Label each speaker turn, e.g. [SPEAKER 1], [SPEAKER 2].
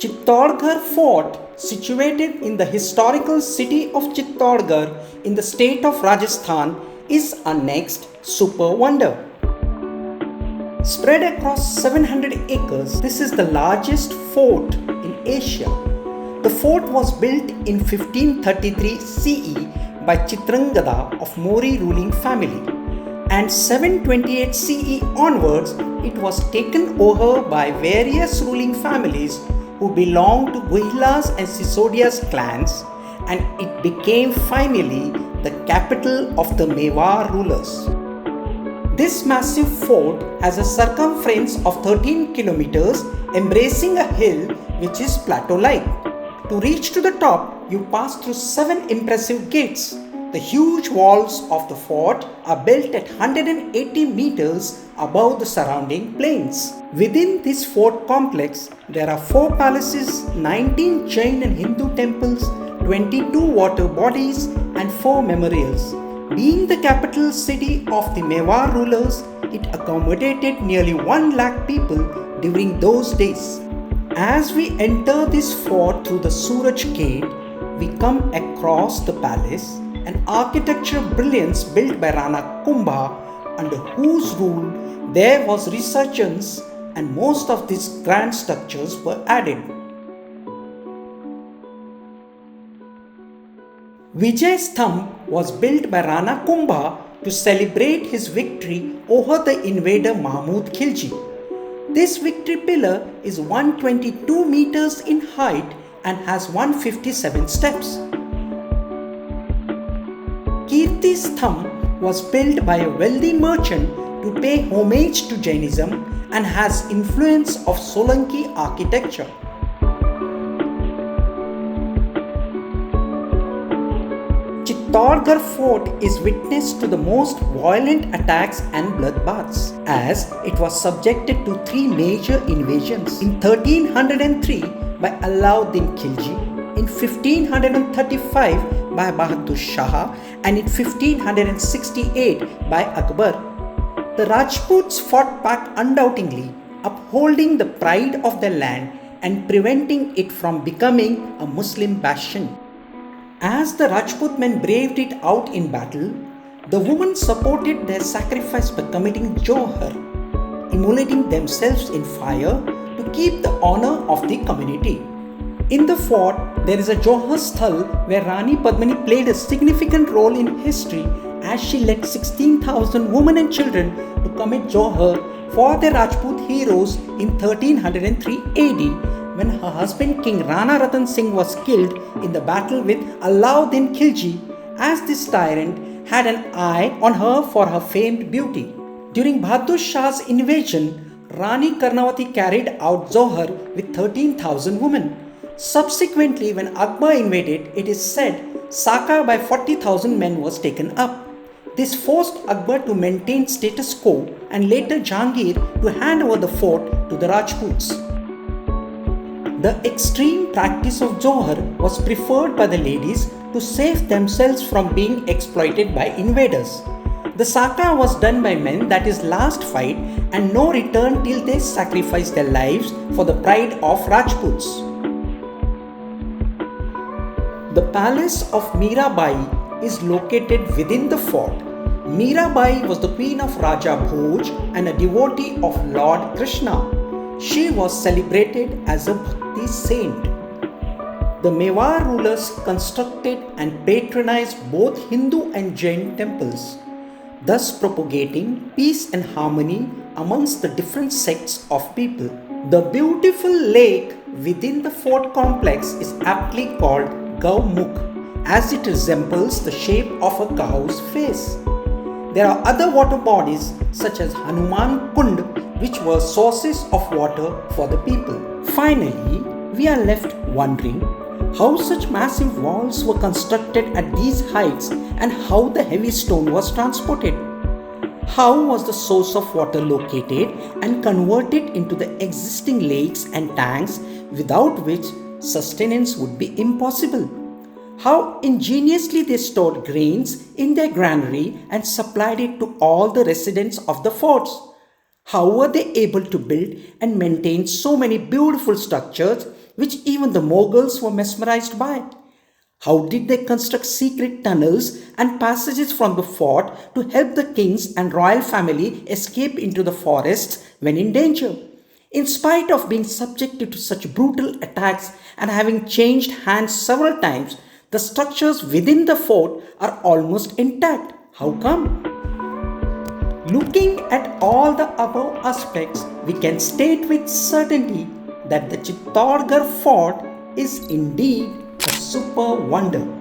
[SPEAKER 1] Chittorgarh Fort, situated in the historical city of Chittorgarh in the state of Rajasthan, is our next super wonder. Spread across 700 acres, this is the largest fort in Asia. The fort was built in 1533 CE by Chitrangada of Mori ruling family, and 728 CE onwards it was taken over by various ruling families who belonged to Guhilas and Sisodia's clans, and it became finally the capital of the Mewar rulers. This massive fort has a circumference of 13 kilometers, embracing a hill which is plateau-like. To reach to the top, you pass through 7 impressive gates. The huge walls of the fort are built at 180 meters above the surrounding plains. Within this fort complex, there are 4 palaces, 19 Jain and Hindu temples, 22 water bodies, and 4 memorials. Being the capital city of the Mewar rulers, it accommodated nearly 1 lakh people during those days. As we enter this fort through the Suraj Gate, we come across the palace, an architectural brilliance built by Rana Kumbha, under whose rule there was resurgence and most of these grand structures were added. Vijay Sthamb was built by Rana Kumbha to celebrate his victory over the invader Mahmud Khilji. This victory pillar is 122 meters in height and has 157 steps. Kirti Sthamb was built by a wealthy merchant to pay homage to Jainism and has influence of Solanki architecture. Chittorgarh Fort is witness to the most violent attacks and bloodbaths, as it was subjected to 3 major invasions. In 1303 by Alauddin Khilji, in 1535 by Bahadur Shah, and in 1568 by Akbar. The Rajputs fought back undoubtingly, upholding the pride of their land and preventing it from becoming a Muslim bastion. As the Rajput men braved it out in battle, the women supported their sacrifice by committing Jauhar, immolating themselves in fire to keep the honor of the community. In the fort, there is a Jauhar Sthal where Rani Padmini played a significant role in history as she led 16,000 women and children to commit Jauhar for their Rajput heroes in 1303 AD, when her husband King Rana Ratan Singh was killed in the battle with Alauddin Khilji, as this tyrant had an eye on her for her famed beauty. During Bahadur Shah's invasion, Rani Karnavati carried out Jauhar with 13,000 women. Subsequently, when Akbar invaded, it is said Saka by 40,000 men was taken up. This forced Akbar to maintain status quo and later Jahangir to hand over the fort to the Rajputs. The extreme practice of Jauhar was preferred by the ladies to save themselves from being exploited by invaders. The Saka was done by men, that is last fight, and no return till they sacrificed their lives for the pride of Rajputs. The palace of Mirabai is located within the fort. Mirabai was the queen of Raja Bhoj and a devotee of Lord Krishna. She was celebrated as a Bhakti saint. The Mewar rulers constructed and patronized both Hindu and Jain temples, thus propagating peace and harmony amongst the different sects of people. The beautiful lake within the fort complex is aptly called Gaumukh, as it resembles the shape of a cow's face. There are other water bodies such as Hanuman Kund, which were sources of water for the people. Finally, we are left wondering how such massive walls were constructed at these heights and how the heavy stone was transported. How was the source of water located and converted into the existing lakes and tanks, without which sustenance would be impossible? How ingeniously they stored grains in their granary and supplied it to all the residents of the forts. How were they able to build and maintain so many beautiful structures which even the Mughals were mesmerized by. How did they construct secret tunnels and passages from the fort to help the kings and royal family escape into the forests when in danger? In spite of being subjected to such brutal attacks and having changed hands several times, the structures within the fort are almost intact. How come? Looking at all the above aspects, we can state with certainty that the Chittorgarh Fort is indeed a super wonder.